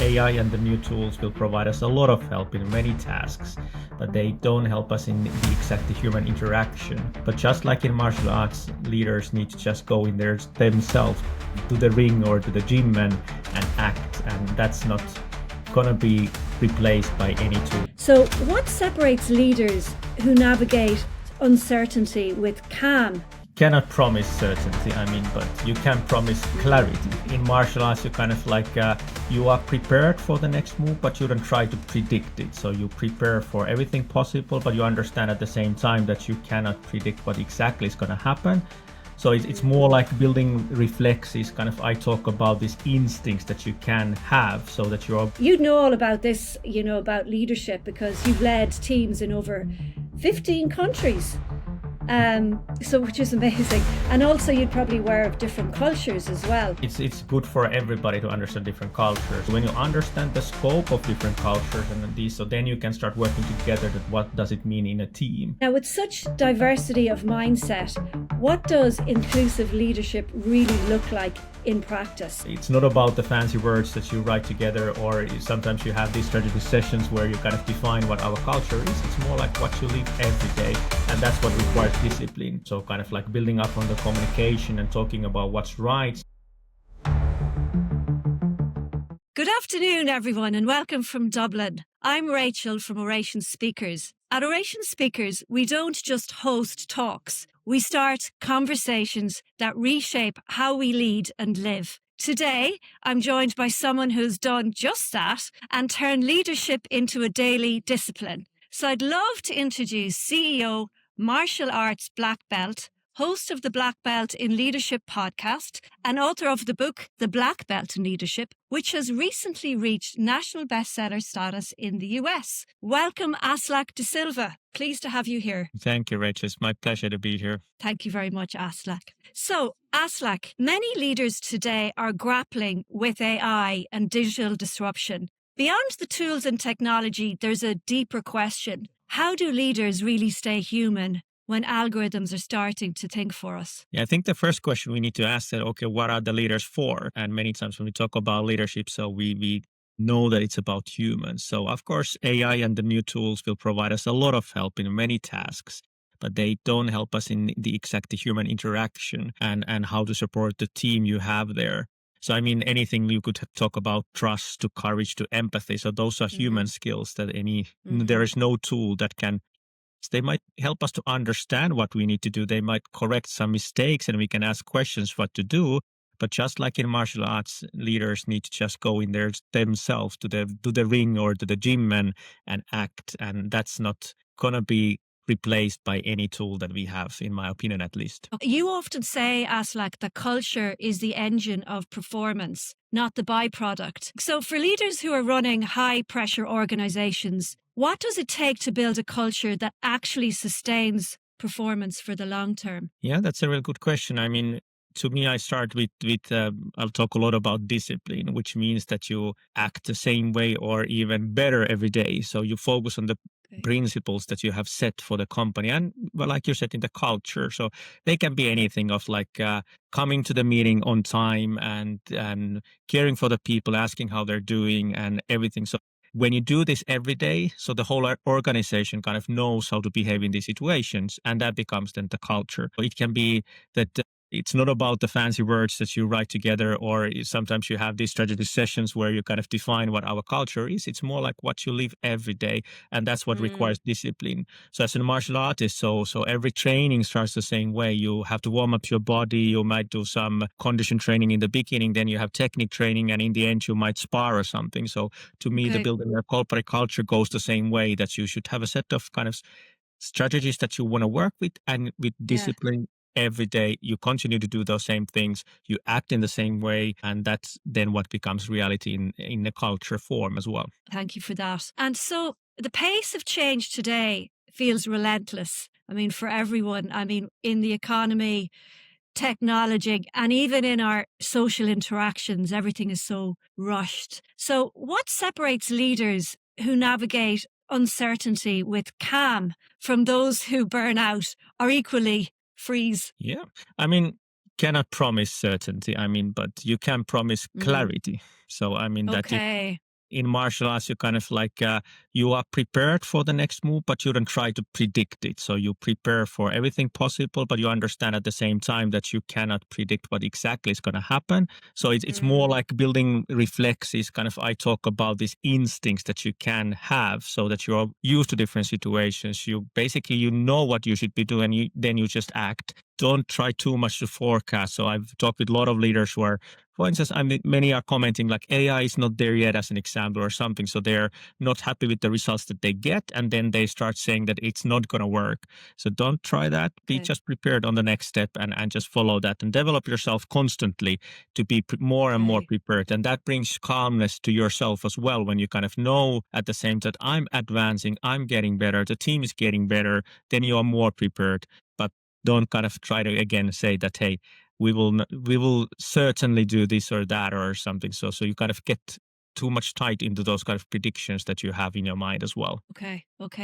AI and the new tools will provide us a lot of help in many tasks, but they don't help us in the exact human interaction. But just like in martial arts, leaders need to just go in there themselves to the ring or to the gym and act, and that's not gonna be replaced by any tool. So what separates leaders who navigate uncertainty with calm? Cannot promise certainty, but you can promise clarity. In martial arts, you kind of like, you are prepared for the next move, but you don't try to predict it. So you prepare for everything possible, but you understand at the same time that you cannot predict what exactly is going to happen. So it's more like building reflexes, kind of, I talk about these instincts that you can have so that you're... You'd know all about this, about leadership, because you've led teams in over 15 countries. So which is amazing. And also you'd probably aware of different cultures as well. It's good for everybody to understand different cultures. When you understand the scope of different cultures and these, so then you can start working together that what does it mean in a team. Now with such diversity of mindset, what does inclusive leadership really look like in practice? It's not about the fancy words that you write together, or sometimes you have these strategy sessions where you kind of define what our culture is. It's more like what you live every day, and that's what requires discipline. So kind of like building up on the communication and talking about what's right. Good afternoon, everyone, and welcome from Dublin. I'm Rachel from Oration Speakers. At Oration Speakers, we don't just host talks. We start conversations that reshape how we lead and live. Today, I'm joined by someone who's done just that and turned leadership into a daily discipline. So I'd love to introduce CEO, martial arts black belt, host of the Black Belt in Leadership podcast, and author of the book, The Black Belt in Leadership, which has recently reached national bestseller status in the US. Welcome, Aslak de Silva. Pleased to have you here. Thank you, Rachel. It's my pleasure to be here. Thank you very much, Aslak. So, Aslak, many leaders today are grappling with AI and digital disruption. Beyond the tools and technology, there's a deeper question. How do leaders really stay human when algorithms are starting to think for us? Yeah, I think the first question we need to ask is, okay, what are the leaders for? And many times when we talk about leadership, so we know that it's about humans. So of course, AI and the new tools will provide us a lot of help in many tasks, but they don't help us in the exact human interaction and how to support the team you have there. So, anything you could talk about, trust to courage to empathy. So those are human skills that there is no tool that can. They might help us to understand what we need to do. They might correct some mistakes and we can ask questions what to do. But just like in martial arts, leaders need to just go in there themselves to the ring or to the gym and act. And that's not going to be replaced by any tool that we have, in my opinion, at least. You often say, Aslak, that culture is the engine of performance, not the byproduct. So for leaders who are running high-pressure organizations, what does it take to build a culture that actually sustains performance for the long term? Yeah, that's a real good question. To me, I start with I'll talk a lot about discipline, which means that you act the same way or even better every day. So you focus on the principles that you have set for the company and, well, like you said, in the culture. So they can be anything of like coming to the meeting on time and caring for the people, asking how they're doing and everything. So when you do this every day, so the whole organization kind of knows how to behave in these situations, and that becomes then the culture. It can be that it's not about the fancy words that you write together, or sometimes you have these strategy sessions where you kind of define what our culture is. It's more like what you live every day, and that's what requires discipline. So as a martial artist, so every training starts the same way. You have to warm up your body. You might do some condition training in the beginning, then you have technique training, and in the end you might spar or something. So to me, the building a corporate culture goes the same way, that you should have a set of kind of strategies that you want to work with, and with discipline. Every day, you continue to do those same things, you act in the same way, and that's then what becomes reality in the culture form as well. Thank you for that. And so the pace of change today feels relentless. For everyone. In the economy, technology, and even in our social interactions, everything is so rushed. So what separates leaders who navigate uncertainty with calm from those who burn out or equally freeze? Yeah. Cannot promise certainty. But you can promise clarity. So, that in martial arts, you kind of like you are prepared for the next move, but you don't try to predict it. So you prepare for everything possible, but you understand at the same time that you cannot predict what exactly is going to happen. So it's more like building reflexes. Kind of, I talk about these instincts that you can have, so that you're used to different situations. You basically you know what you should be doing, then you just act. Don't try too much to forecast. So I've talked with a lot of leaders where, for instance, many are commenting like AI is not there yet as an example or something. So they're not happy with the results that they get. And then they start saying that it's not going to work. So don't try that. Be just prepared on the next step and just follow that and develop yourself constantly to be more and more prepared. And that brings calmness to yourself as well when you kind of know at the same time that I'm advancing, I'm getting better, the team is getting better, then you are more prepared. But don't kind of try to again say that, hey, we will certainly do this or that or something. So you kind of get too much tight into those kind of predictions that you have in your mind as well. Okay.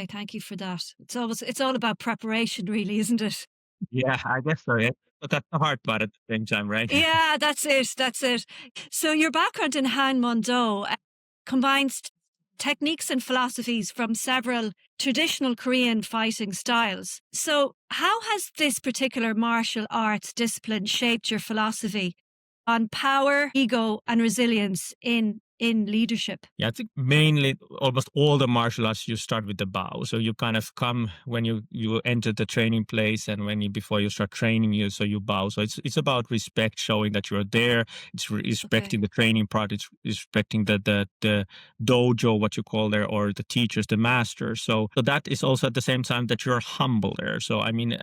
Thank you for that. It's all about preparation, really, isn't it? Yeah, I guess so. Yeah. But that's the hard part at the same time, right? Yeah, that's it. So your background in Han Mondo combines techniques and philosophies from several traditional Korean fighting styles. So how has this particular martial arts discipline shaped your philosophy on power, ego, and resilience in leadership? Yeah, I think mainly almost all the martial arts, you start with the bow. So you kind of come when you enter the training place, and before you start training, so you bow. So it's about respect, showing that you're there. It's respecting the training part. It's respecting the dojo, what you call there, or the teachers, the masters. So that is also at the same time that you're humble there. So I mean,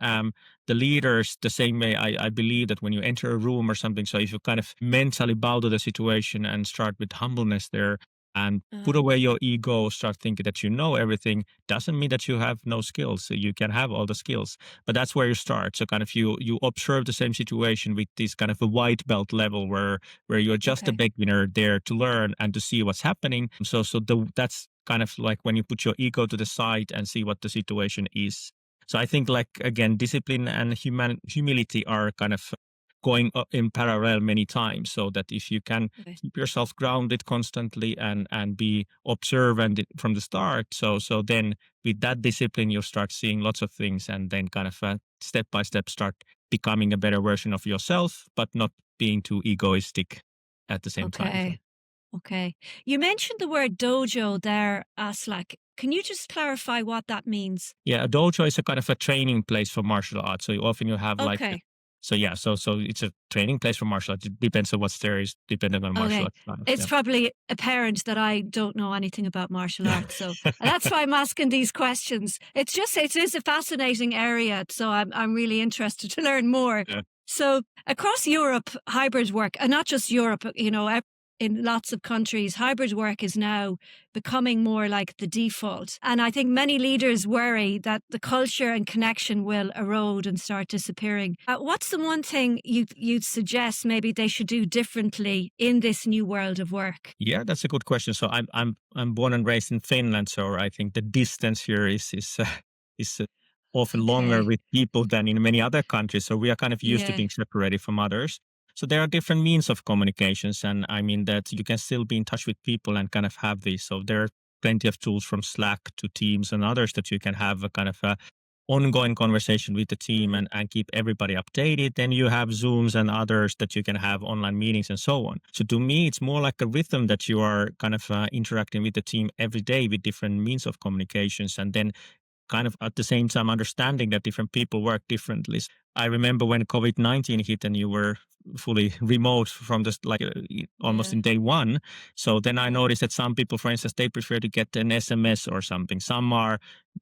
the leaders, the same way I believe that when you enter a room or something, so if you kind of mentally bow to the situation and start with humbleness there and put away your ego, start thinking that you know everything, doesn't mean that you have no skills. So you can have all the skills, but that's where you start. So kind of you observe the same situation with this kind of a white belt level where you're just a beginner there to learn and to see what's happening. So that's kind of like when you put your ego to the side and see what the situation is. So I think, like, again, discipline and humility are kind of going in parallel many times, so that if you can keep yourself grounded constantly and be observant from the start, so then with that discipline, you'll start seeing lots of things, and then kind of step by step start becoming a better version of yourself, but not being too egoistic at the same time. Okay. You mentioned the word dojo there, Aslak. Can you just clarify what that means? Yeah, a dojo is a kind of a training place for martial arts. So often you have like, so it's a training place for martial arts. It depends on what's there is depending on martial arts. It's probably apparent that I don't know anything about martial arts. So that's why I'm asking these questions. It is a fascinating area. So I'm really interested to learn more. Yeah. So across Europe, hybrid work, and not just Europe, in lots of countries, hybrid work is now becoming more like the default. And I think many leaders worry that the culture and connection will erode and start disappearing. What's the one thing you'd suggest maybe they should do differently in this new world of work? Yeah, that's a good question. So I'm born and raised in Finland, so I think the distance here is often longer with people than in many other countries. So we are kind of used to being separated from others. So there are different means of communications, and I mean that you can still be in touch with people and kind of have these. So there are plenty of tools from Slack to Teams and others that you can have a kind of a ongoing conversation with the team and keep everybody updated. Then you have Zooms and others that you can have online meetings and so on. So to me, it's more like a rhythm that you are kind of interacting with the team every day with different means of communications, and then kind of at the same time understanding that different people work differently. I remember when COVID-19 hit and you were fully remote from just like almost in day one. So then I noticed that some people, for instance, they prefer to get an SMS or something. Some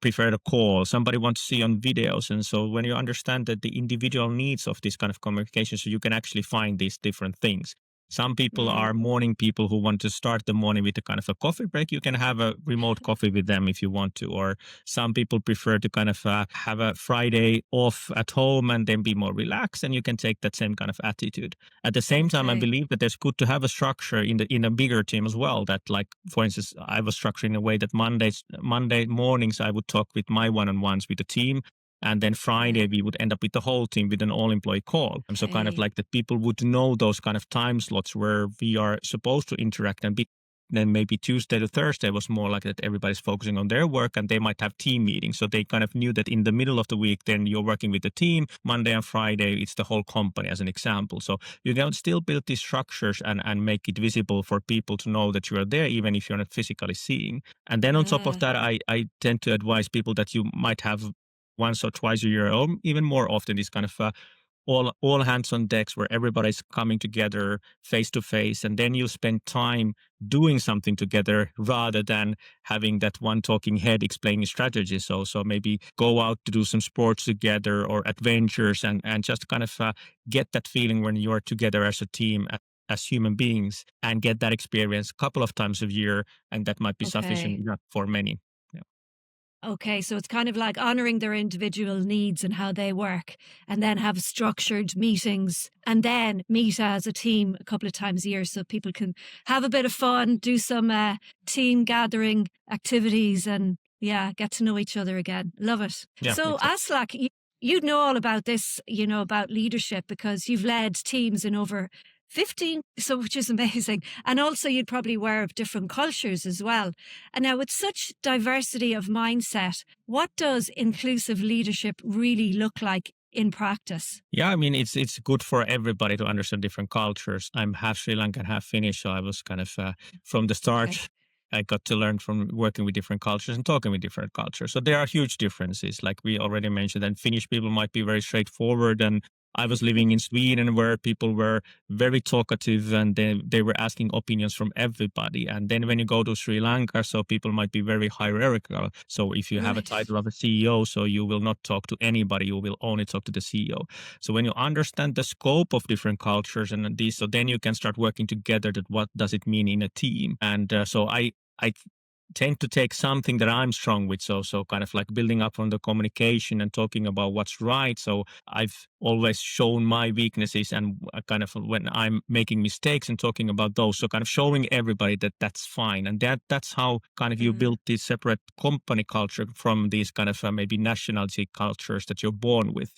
prefer to call. Somebody wants to see on videos. And so when you understand that the individual needs of this kind of communication, so you can actually find these different things. Some people are morning people who want to start the morning with a kind of a coffee break. You can have a remote coffee with them if you want to. Or some people prefer to kind of have a Friday off at home and then be more relaxed. And you can take that same kind of attitude. At the same time, I believe that it's good to have a structure in a bigger team as well. That, like, for instance, I was structuring a way that Monday mornings I would talk with my one-on-ones with the team. And then Friday, we would end up with the whole team with an all-employee call. And so kind of like that people would know those kind of time slots where we are supposed to interact and be then maybe Tuesday to Thursday was more like that everybody's focusing on their work, and they might have team meetings. So they kind of knew that in the middle of the week, then you're working with the team. Monday and Friday, it's the whole company as an example. So you can still build these structures and make it visible for people to know that you are there, even if you're not physically seeing. And then on top of that, I tend to advise people that you might have once or twice a year, or even more often, this kind of all hands on decks where everybody's coming together face to face, and then you spend time doing something together rather than having that one talking head explaining strategy. So maybe go out to do some sports together or adventures, and just kind of get that feeling when you are together as a team, as human beings, and get that experience a couple of times a year, and that might be sufficient enough for many. Okay, so it's kind of like honoring their individual needs and how they work, and then have structured meetings, and then meet as a team a couple of times a year so people can have a bit of fun, do some team gathering activities, and get to know each other again. Love it. Yeah, So, exactly. Aslak, you'd know all about this, about leadership because you've led teams in over 15, so which is amazing. And also you'd probably aware of different cultures as well. And now with such diversity of mindset, what does inclusive leadership really look like in practice? Yeah, I mean, it's good for everybody to understand different cultures. I'm half Sri Lankan, half Finnish, so I was kind of from the start. I got to learn from working with different cultures and talking with different cultures. So there are huge differences. Like we already mentioned, and Finnish people might be very straightforward, and I was living in Sweden where people were very talkative, and they were asking opinions from everybody. And then when you go to Sri Lanka, so people might be very hierarchical. So if you have a title of a CEO, so you will not talk to anybody, you will only talk to the CEO. So when you understand the scope of different cultures and these, so then you can start working together that what does it mean in a team. And so I tend to take something that I'm strong with. So kind of like building up on the communication and talking about what's right. So I've always shown my weaknesses, and kind of when I'm making mistakes and talking about those. So kind of showing everybody that that's fine. And that's how kind of you build this separate company culture from these kind of maybe nationality cultures that you're born with.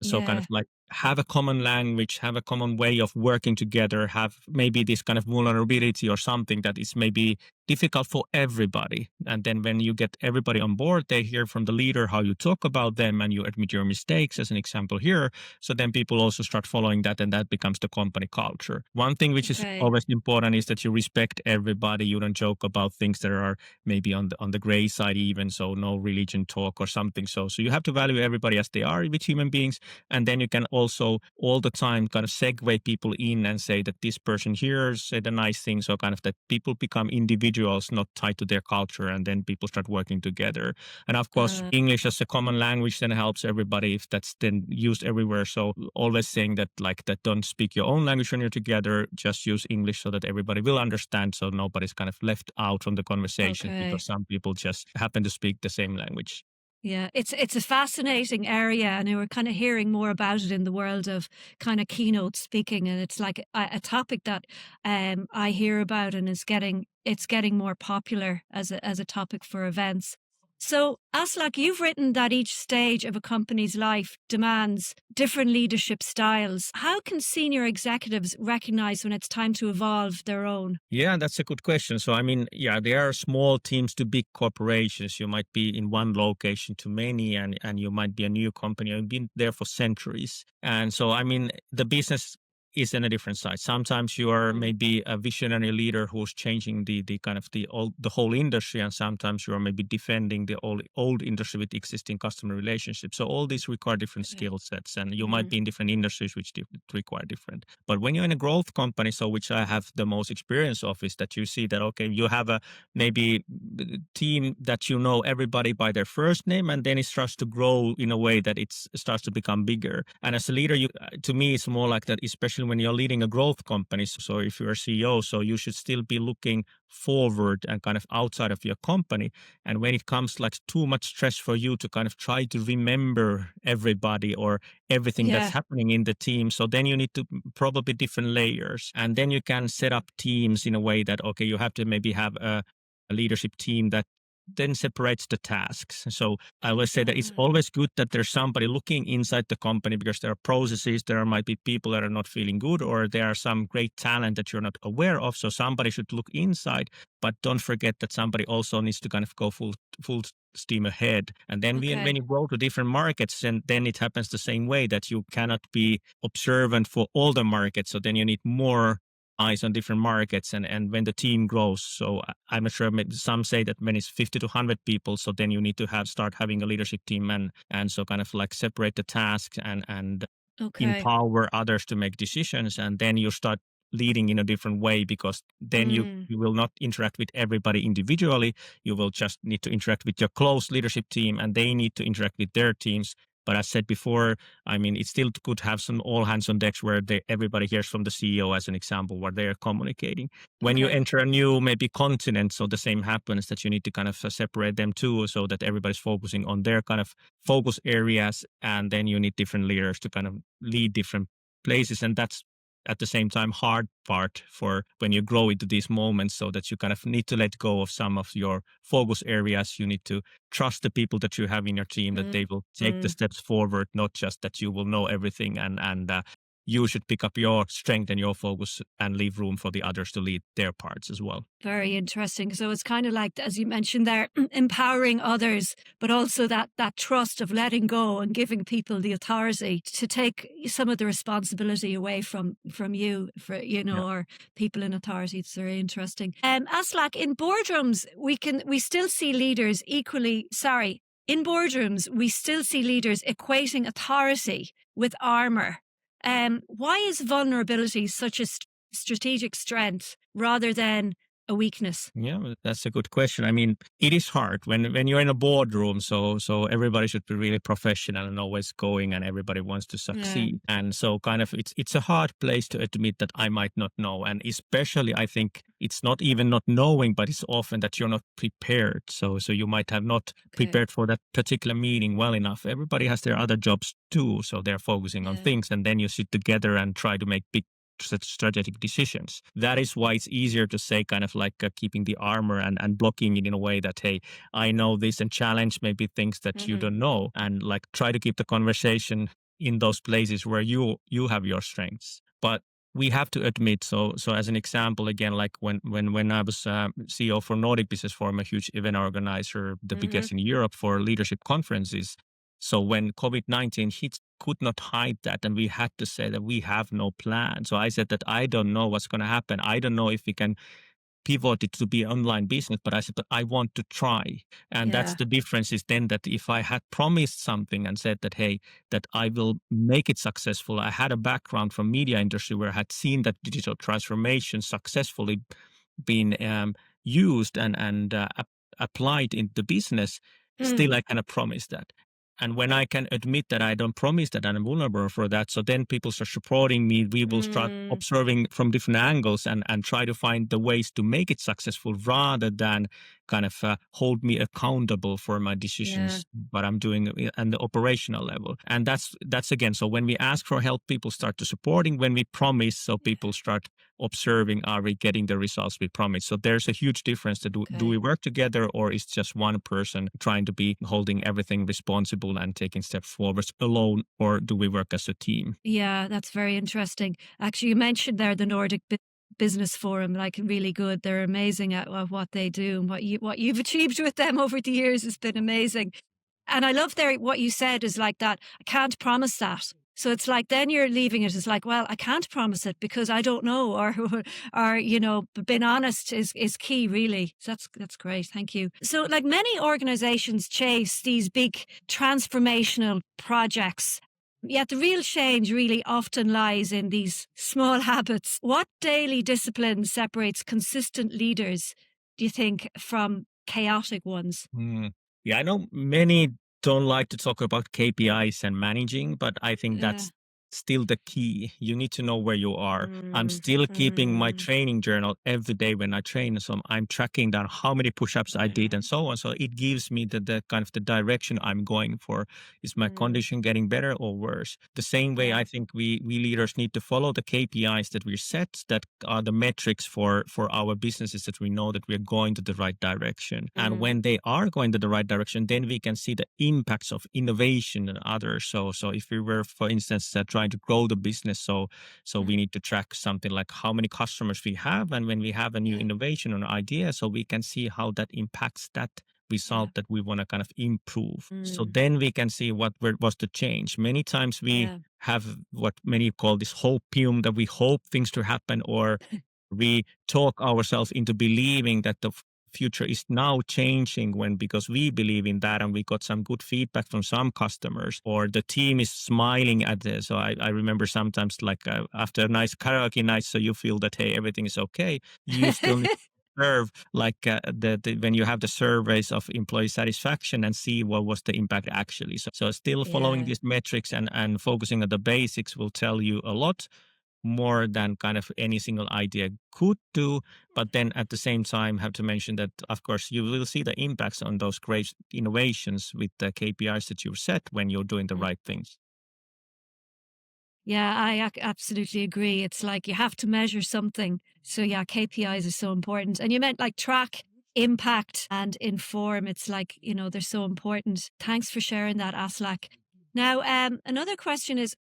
So kind of like have a common language, have a common way of working together, have maybe this kind of vulnerability or something that is maybe difficult for everybody. And then when you get everybody on board, they hear from the leader how you talk about them and you admit your mistakes, as an example here. So then people also start following that, and that becomes the company culture. One thing which is always important is that you respect everybody. You don't joke about things that are maybe on the gray side even, so no religion talk or something. So you have to value everybody as they are with human beings. And then you can also all the time kind of segue people in and say that this person here said a nice thing. So kind of that people become individuals, not tied to their culture, and then people start working together. And of course, English as a common language then helps everybody if that's then used everywhere. So always saying that like that don't speak your own language when you're together, just use English so that everybody will understand. So nobody's kind of left out from the conversation because some people just happen to speak the same language. Yeah, it's a fascinating area, and we're kind of hearing more about it in the world of kind of keynote speaking, and it's like a topic that I hear about, and it's getting more popular as a topic for events. So, Aslak, you've written that each stage of a company's life demands different leadership styles. How can senior executives recognize when it's time to evolve their own? Yeah, that's a good question. So, I mean, there are small teams to big corporations. You might be in one location to many, and you might be a new company. You've been there for centuries. And so, I mean, the business is in a different side. Sometimes you are maybe a visionary leader who's changing the kind of the whole industry, and sometimes you are maybe defending the old industry with existing customer relationships. So all these require different skill sets, and you might be in different industries which require different. But when you're in a growth company, so which I have the most experience of, is that you see that you have a maybe team that you know everybody by their first name, and then it starts to grow in a way that it starts to become bigger. And as a leader, to me, it's more like that, especially when you're leading a growth company. So if you're a CEO, so you should still be looking forward and kind of outside of your company. And when it comes like too much stress for you to kind of try to remember everybody or everything that's happening in the team, so then you need to probably different layers. And then you can set up teams in a way that, okay, you have to maybe have a leadership team that then separates the tasks. So I always say that it's always good that there's somebody looking inside the company, because there are processes, there might be people that are not feeling good, or there are some great talent that you're not aware of. So somebody should look inside, but don't forget that somebody also needs to kind of go full steam ahead. And then when you go to different markets, and then it happens the same way, that you cannot be observant for all the markets. So then you need more eyes on different markets, and when the team grows. So I'm not sure, some say that when it's 50 to 100 people, so then you need to start having a leadership team, and so kind of like separate the tasks and empower others to make decisions, and then you start leading in a different way, because then you will not interact with everybody individually. You will just need to interact with your close leadership team, and they need to interact with their teams. But as said before, I mean, it's still good to have some all hands on decks where everybody hears from the CEO, as an example, where they are communicating. When you enter a new maybe continent, so the same happens, that you need to kind of separate them too, so that everybody's focusing on their kind of focus areas, and then you need different leaders to kind of lead different places. And that's at the same time hard part for when you grow into these moments, so that you kind of need to let go of some of your focus areas. You need to trust the people that you have in your team, that they will take the steps forward, not just that you will know everything, and you should pick up your strength and your focus and leave room for the others to lead their parts as well. Very interesting. So it's kind of like, as you mentioned there, empowering others, but also that trust of letting go and giving people the authority to take some of the responsibility away from you, or people in authority. It's very interesting. Aslak, in boardrooms, we still see leaders in boardrooms, we still see leaders equating authority with armor. Why is vulnerability such a strategic strength rather than a weakness? Yeah, that's a good question. I mean, it is hard when you're in a boardroom. So everybody should be really professional and always going, and everybody wants to succeed. And so kind of it's a hard place to admit that I might not know. And especially, I think it's not even not knowing, but it's often that you're not prepared. So you might have not prepared for that particular meeting well enough. Everybody has their other jobs too, so they're focusing on things, and then you sit together and try to make big strategic decisions. That is why it's easier to say kind of like keeping the armor and blocking it in a way that, hey, I know this, and challenge maybe things that you don't know, and like try to keep the conversation in those places where you have your strengths. But we have to admit, so as an example, again, like when I was CEO for Nordic Business Forum, a huge event organizer, the biggest in Europe for leadership conferences. So when COVID-19 hit, could not hide that, and we had to say that we have no plan. So I said that I don't know what's going to happen. I don't know if we can pivot it to be online business, but I said, but I want to try. And that's the difference, is then that if I had promised something and said that, hey, that I will make it successful. I had a background from media industry where I had seen that digital transformation successfully been used and applied in the business. Still, I kind of promised that. And when I can admit that I don't promise that, and I'm vulnerable for that, so then people start supporting me. We will start observing from different angles and try to find the ways to make it successful, rather than kind of hold me accountable for my decisions, what I'm doing at the operational level. And that's again, so when we ask for help, people start to supporting. When we promise, so people start observing, are we getting the results we promised? So there's a huge difference to do we work together, or is just one person trying to be holding everything responsible and taking steps forward alone, or do we work as a team? Yeah, that's very interesting. Actually, you mentioned there the Nordic Business Forum, like really good. They're amazing at what they do, and what you've achieved with them over the years has been amazing. And I love what you said is like that. I can't promise that. So it's like then you're leaving it as like, well, I can't promise it because I don't know, or being honest is key, really. So that's great. Thank you. So like many organizations chase these big transformational projects. Yet the real change really often lies in these small habits. What daily discipline separates consistent leaders, do you think, from chaotic ones? Yeah, I know many don't like to talk about KPIs and managing, but I think still the key. You need to know where you are. I'm still keeping my training journal every day when I train. So I'm tracking down how many push-ups I did and so on. So it gives me the kind of the direction I'm going for. Is my condition getting better or worse? The same way I think we leaders need to follow the KPIs that we set, that are the metrics for our businesses, that we know that we're going to the right direction. And when they are going to the right direction, then we can see the impacts of innovation and others. So if we were, for instance, trying to grow the business, so we need to track something like how many customers we have, and when we have a new innovation or idea, so we can see how that impacts that result that we want to kind of improve. So then we can see what was the change. Many times we have what many call this hopium, that we hope things to happen, or we talk ourselves into believing that the future is now changing, because we believe in that and we got some good feedback from some customers, or the team is smiling at this. So I remember sometimes, like after a nice karaoke night, so you feel that, hey, everything is okay, you still need to observe, like when you have the surveys of employee satisfaction, and see what was the impact actually. So still following these metrics and focusing on the basics will tell you a lot more than kind of any single idea could do. But then at the same time, have to mention that, of course, you will see the impacts on those great innovations with the KPIs that you've set when you're doing the right things. Yeah, I absolutely agree. It's like you have to measure something. So yeah, KPIs are so important. And you meant like track, impact, and inform. It's like, they're so important. Thanks for sharing that, Aslak. Now, another question is,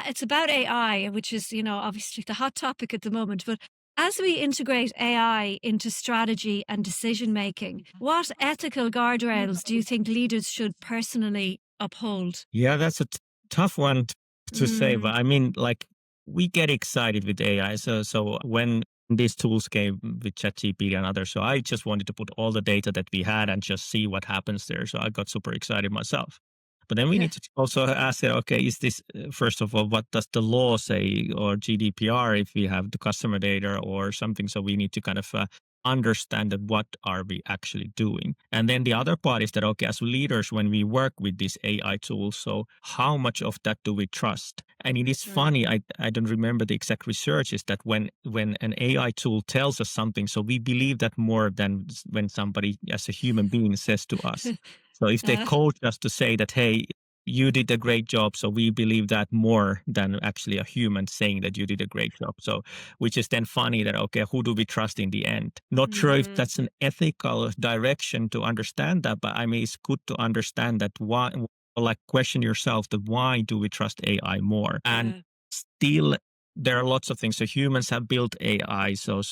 it's about AI, which is, obviously the hot topic at the moment. But as we integrate AI into strategy and decision making, what ethical guardrails do you think leaders should personally uphold? Yeah, that's a tough one to say. But I mean, like, we get excited with AI. So when these tools came with ChatGPT and others, so I just wanted to put all the data that we had and just see what happens there. So I got super excited myself. But then we need to also ask, okay, is this, first of all, what does the law say, or GDPR, if we have the customer data or something? So we need to kind of understand that what are we actually doing. And then the other part is that, okay, as leaders, when we work with these AI tools, so how much of that do we trust? And it is funny, I don't remember the exact research, is that when an AI tool tells us something, so we believe that more than when somebody as a human being says to us. So if they coach us to say that, hey, you did a great job, so we believe that more than actually a human saying that you did a great job. So, which is then funny that, okay, who do we trust in the end? Not sure if that's an ethical direction to understand that, but I mean, it's good to understand that why, like, question yourself that why do we trust AI more? And still, there are lots of things. So humans have built AI, so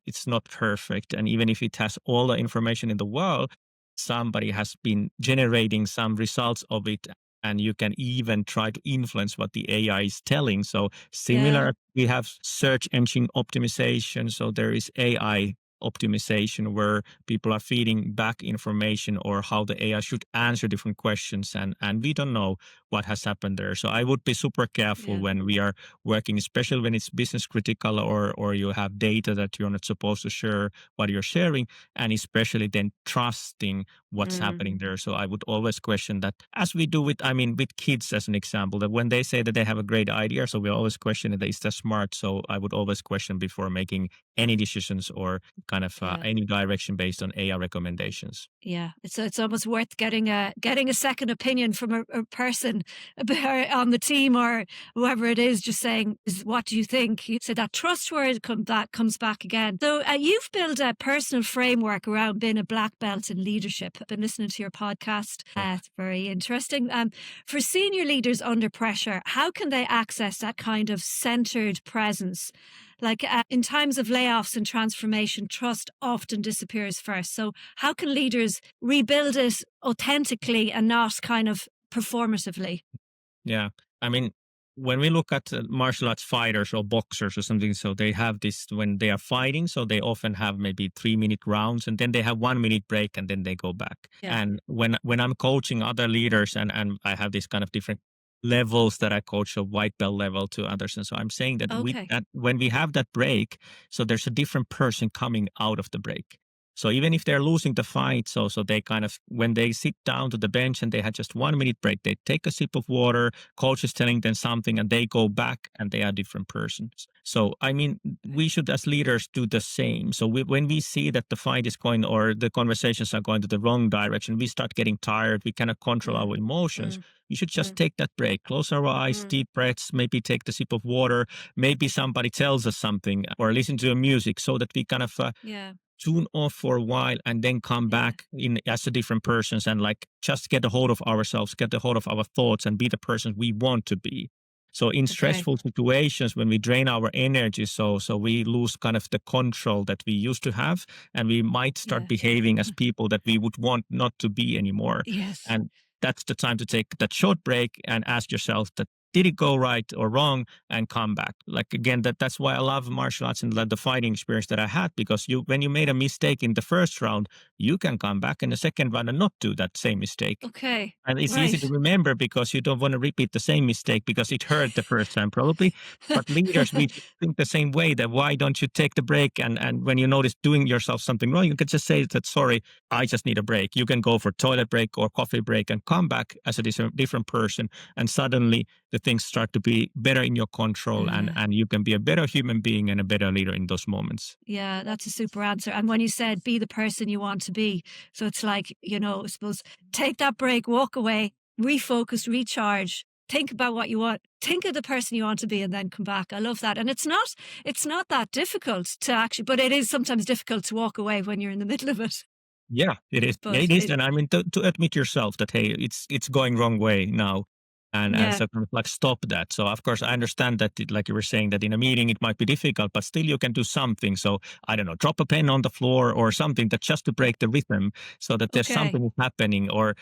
it's not perfect. And even if it has all the information in the world, somebody has been generating some results of it, and you can even try to influence what the AI is telling. So similar, we have search engine optimization. So there is AI optimization where people are feeding back information or how the AI should answer different questions. And we don't know what has happened there. So I would be super careful when we are working, especially when it's business critical, or you have data that you're not supposed to share what you're sharing, and especially then trusting what's happening there. So I would always question that, as we do with kids, as an example, that when they say that they have a great idea, so we always question it, is that smart? So I would always question before making any decisions or kind of any direction based on AI recommendations. Yeah, it's almost worth getting a second opinion from a person on the team or whoever it is, just saying, what do you think? You say that trust word that comes back again. So you've built a personal framework around being a black belt in leadership. I've been listening to your podcast. It's very interesting. For senior leaders under pressure, how can they access that kind of centered presence? Like in times of layoffs and transformation, trust often disappears first. So how can leaders rebuild it authentically and not kind of performatively? Yeah. I mean, when we look at martial arts fighters or boxers or something, so they have this when they are fighting, so they often have maybe 3-minute rounds, and then they have 1-minute break, and then they go back. Yeah. And when I'm coaching other leaders, and I have this kind of different levels that I coach, a white belt level to others, and so I'm saying that with Okay. that, when we have that break, so there's a different person coming out of the break. So even if they're losing the fight, so they kind of, when they sit down to the bench and they had just 1 minute break, they take a sip of water, coach is telling them something, and they go back and they are different persons. So, I mean, we should as leaders do the same. So when we see that the fight is going or the conversations are going to the wrong direction, we start getting tired, we cannot control our emotions. We should just take that break, close our eyes, deep breaths, maybe take the sip of water, maybe somebody tells us something or listen to a music so that we kind of tune off for a while and then come back in as a different persons and like just get a hold of ourselves, get a hold of our thoughts and be the person we want to be. So in stressful situations, when we drain our energy, so we lose kind of the control that we used to have, and we might start behaving as people that we would want not to be anymore. Yes. And that's the time to take that short break and ask yourself that, did it go right or wrong, and come back. Like again, that's why I love martial arts and the fighting experience that I had, because when you made a mistake in the first round, you can come back in the second round and not do that same mistake. Okay. And it's easy to remember because you don't want to repeat the same mistake because it hurt the first time probably. But leaders, we think the same way, that why don't you take the break, and when you notice doing yourself something wrong, you can just say that, sorry, I just need a break. You can go for toilet break or coffee break and come back as a different person. And suddenly the things start to be better in your control, and you can be a better human being and a better leader in those moments. Yeah, that's a super answer. And when you said be the person you want to be, so it's like, I suppose take that break, walk away, refocus, recharge, think about what you want, think of the person you want to be, and then come back. I love that. And it's not that difficult to actually, but it is sometimes difficult to walk away when you're in the middle of it. Yeah, it is. But It is. And I mean, to admit yourself that, hey, it's going wrong way now. And so kind of like stop that. So of course I understand that, like you were saying, that in a meeting it might be difficult, but still you can do something. So I don't know, drop a pen on the floor or something that just to break the rhythm, so that there's something happening. Or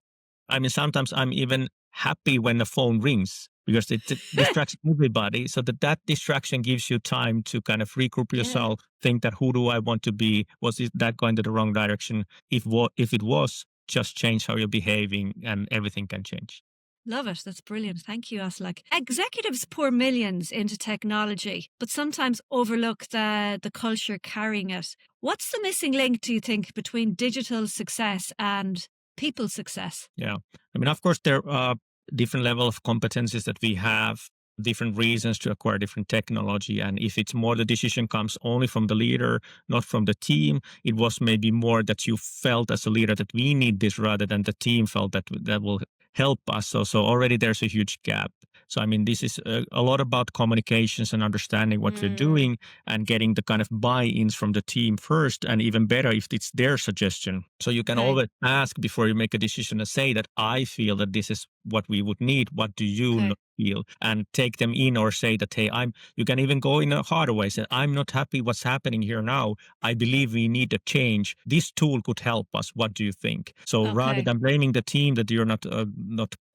I mean, sometimes I'm even happy when the phone rings because it distracts everybody. So that distraction gives you time to kind of regroup yourself, think that who do I want to be? Was that going to the wrong direction? If it was, just change how you're behaving and everything can change. Love it. That's brilliant. Thank you, Aslak. Executives pour millions into technology, but sometimes overlook the culture carrying it. What's the missing link, do you think, between digital success and people success? Yeah. I mean, of course, there are different level of competencies that we have, different reasons to acquire different technology. And if it's more the decision comes only from the leader, not from the team, it was maybe more that you felt as a leader that we need this rather than the team felt that will help us. So already there's a huge gap. So, I mean, this is a lot about communications and understanding what we're doing and getting the kind of buy-ins from the team first, and even better if it's their suggestion. So you can always ask before you make a decision and say that I feel that this is what we would need. What do you feel? And take them in, or say that, hey, you can even go in a harder way. Say, I'm not happy what's happening here now. I believe we need a change. This tool could help us. What do you think? So rather than blaming the team that you're not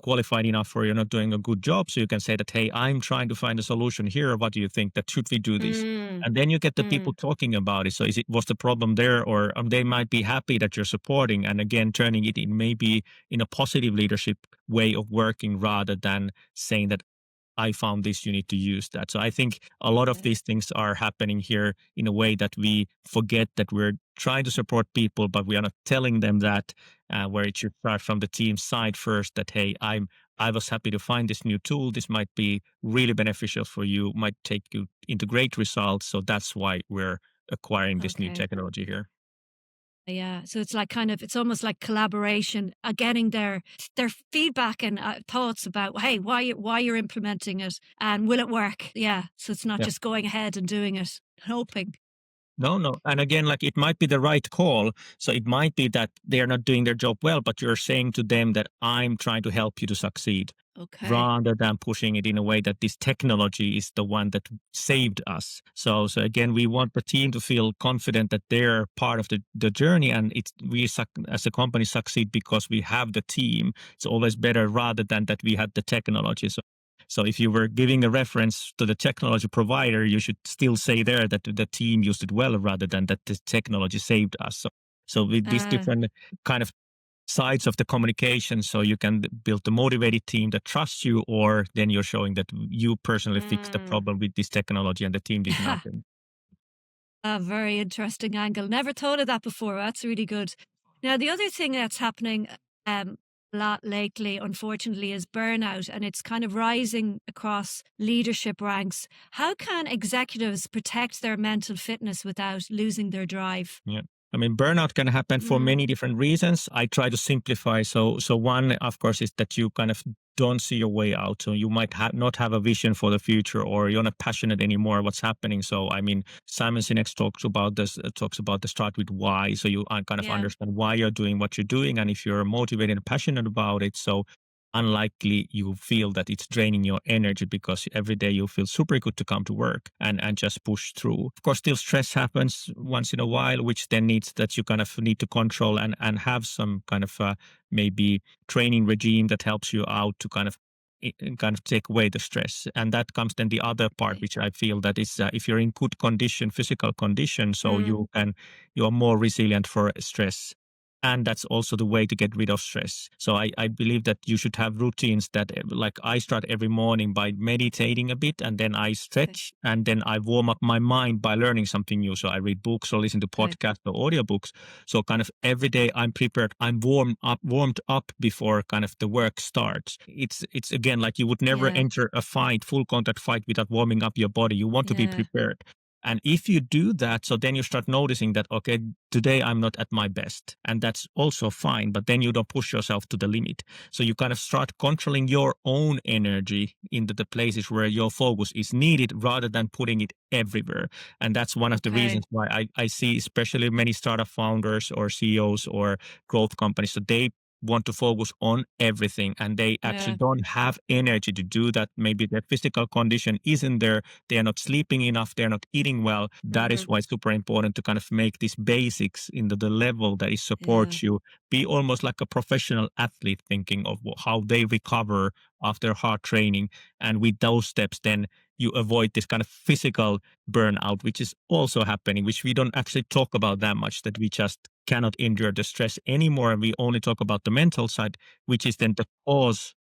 qualified enough or you're not doing a good job, so you can say that, hey, I'm trying to find a solution here. What do you think? That should we do this? And then you get the people talking about it. So was the problem there, or they might be happy that you're supporting, and again turning it in maybe in a positive leadership way of working, rather than saying that I found this, you need to use that. So I think a lot of these things are happening here in a way that we forget that we're trying to support people, but we are not telling them that, where it should start from the team side first, that, hey, I was happy to find this new tool. This might be really beneficial for you, might take you into great results. So that's why we're acquiring this new technology here. Yeah, so it's like it's almost like collaboration, getting their feedback and thoughts about, hey, why you're implementing it and will it work? Yeah, so it's not just going ahead and doing it, hoping. No. And again, like it might be the right call. So it might be that they're not doing their job well, but you're saying to them that I'm trying to help you to succeed. Rather than pushing it in a way that this technology is the one that saved us. So again, we want the team to feel confident that they're part of the journey, and as a company succeed because we have the team. It's always better rather than that we had the technology. So if you were giving a reference to the technology provider, you should still say there that the team used it well rather than that the technology saved us. So with these different kind of sides of the communication, so you can build a motivated team that trusts you, or then you're showing that you personally fixed the problem with this technology and the team did nothing. A very interesting angle. Never thought of that before. That's really good. Now, the other thing that's happening a lot lately, unfortunately, is burnout, and it's kind of rising across leadership ranks. How can executives protect their mental fitness without losing their drive? Yeah. I mean, burnout can happen for Mm, many different reasons. I try to simplify. So one, of course, is that you kind of don't see your way out. So you might not have a vision for the future, or you're not passionate anymore what's happening. So I mean, Simon Sinek talks about this. Talks about the start with why. So you kind of yeah. understand why you're doing what you're doing, and if you're motivated and passionate about it, so unlikely you feel that it's draining your energy, because every day you feel super good to come to work and just push through. Of course, still stress happens once in a while, which then needs that you kind of need to control and have some kind of maybe training regime that helps you out to kind of take away the stress. And that comes then the other part, Okay. which I feel that is if you're in good condition, physical condition, so Mm, you are more resilient for stress. And that's also the way to get rid of stress. So I believe that you should have routines that, like, I start every morning by meditating a bit, and then I okay. stretch, and then I warm up my mind by learning something new. So I read books or listen to Okay. podcasts or audiobooks. So kind of every day I'm prepared, I'm warmed up before kind of the work starts. It's again, like, you would never Yeah. enter a fight, full contact fight, without warming up your body. You want to be Yeah. prepared. And if you do that, so then you start noticing that, okay, today I'm not at my best. And that's also fine, but then you don't push yourself to the limit. So you kind of start controlling your own energy into the places where your focus is needed, rather than putting it everywhere. And that's one of the Okay. reasons why I see, especially many startup founders or CEOs or growth companies, so they want to focus on everything, and they actually Yeah. don't have energy to do that. Maybe their physical condition isn't there, they are not sleeping enough, they're not eating well. That is Mm, why it's super important to kind of make these basics into the level that it yeah. supports you. Be almost like a professional athlete, thinking of how they recover after hard training. And with those steps, then you avoid this kind of physical burnout, which is also happening, which we don't actually talk about that much, that we just cannot endure the stress anymore. And we only talk about the mental side, which is then the cause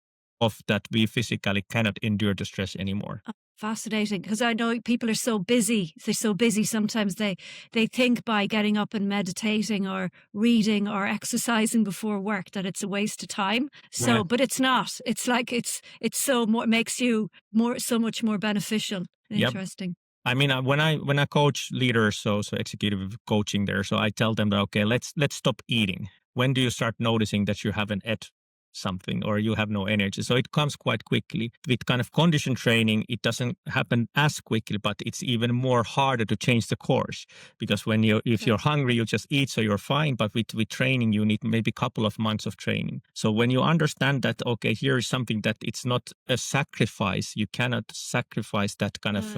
of that we physically cannot endure the stress anymore. Fascinating, because I know people are so busy. They're so busy. Sometimes they think by getting up and meditating or reading or exercising before work that it's a waste of time. Yeah. So, but it's not. It's like it's so more makes you more so much more beneficial. Yep. Interesting. I mean, when I coach leaders, so executive coaching there, so I tell them that, okay, let's stop eating. When do you start noticing that you haven't ate something, or you have no energy? So it comes quite quickly. With kind of condition training, it doesn't happen as quickly, but it's even more harder to change the course, because if you're Okay. hungry, you just eat, so you're fine. But with training, you need maybe a couple of months of training. So when you understand that, okay, here is something that it's not a sacrifice, you cannot sacrifice that kind of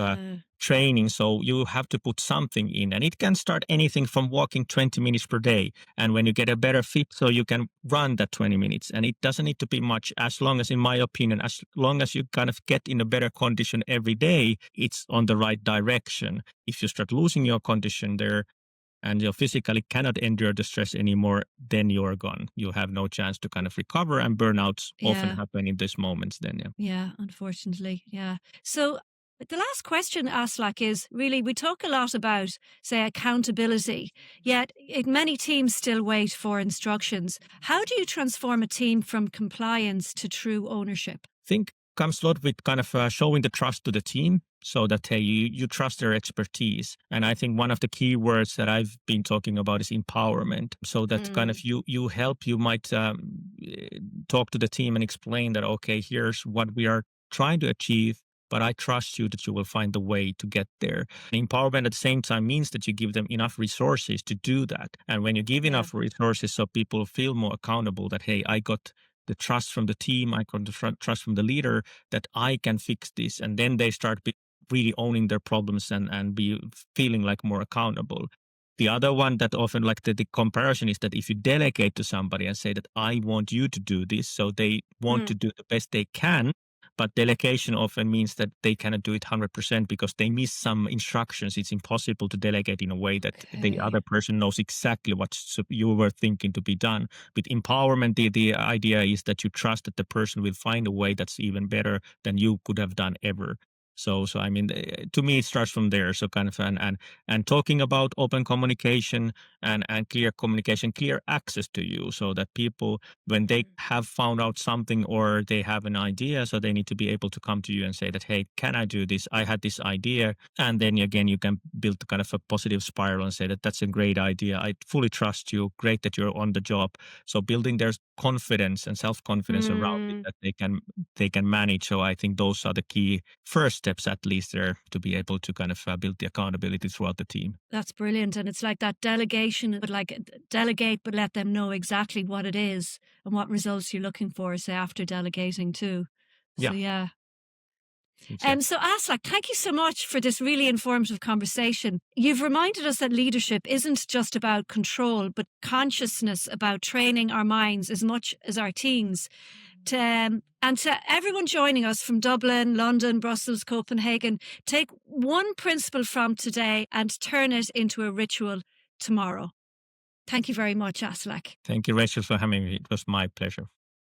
training. So you have to put something in, and it can start anything from walking 20 minutes per day. And when you get a better fit, so you can run that 20 minutes, and it doesn't need to be much, as long as, in my opinion, as long as you kind of get in a better condition every day, it's on the right direction. If you start losing your condition there, and you physically cannot endure the stress anymore, then you're gone. You have no chance to kind of recover, and burnouts often Yeah. happen in these moments then, yeah. Yeah, unfortunately. Yeah. So the last question, Aslak, is really we talk a lot about, say, accountability, yet many teams still wait for instructions. How do you transform a team from compliance to true ownership? Think comes a lot with kind of showing the trust to the team, so that, hey, you trust their expertise. And I think one of the key words that I've been talking about is empowerment. So that kind of Mm, you might talk to the team and explain that, okay, here's what we are trying to achieve, but I trust you that you will find the way to get there. Empowerment at the same time means that you give them enough resources to do that. And when you give yeah. enough resources, so people feel more accountable, that, hey, I got the trust from the team, I got the trust from the leader, that I can fix this. And then they start really owning their problems and be feeling like more accountable. The other one that often, like, the comparison is that if you delegate to somebody and say that I want you to do this, so they want Mm, to do the best they can, but delegation often means that they cannot do it 100% because they miss some instructions. It's impossible to delegate in a way that the okay. other person knows exactly what you were thinking to be done. With empowerment, the idea is that you trust that the person will find a way that's even better than you could have done ever. So I mean, to me, it starts from there. So kind of and talking about open communication and clear communication, clear access to you, so that people, when they have found out something or they have an idea, so they need to be able to come to you and say that, hey, can I do this? I had this idea, and then again, you can build kind of a positive spiral and say that that's a great idea. I fully trust you. Great that you're on the job. So building their confidence and self-confidence around it that they can manage. So I think those are the key first steps, at least, there, to be able to kind of build the accountability throughout the team. That's brilliant. And it's like that delegation, but like delegate, but let them know exactly what it is and what results you're looking for, say, after delegating too. So, yeah. Exactly. So Aslak, thank you so much for this really informative conversation. You've reminded us that leadership isn't just about control, but consciousness, about training our minds as much as our teams. And to everyone joining us from Dublin, London, Brussels, Copenhagen, take one principle from today and turn it into a ritual tomorrow. Thank you very much, Aslak. Thank you, Rachel, for having me. It was my pleasure.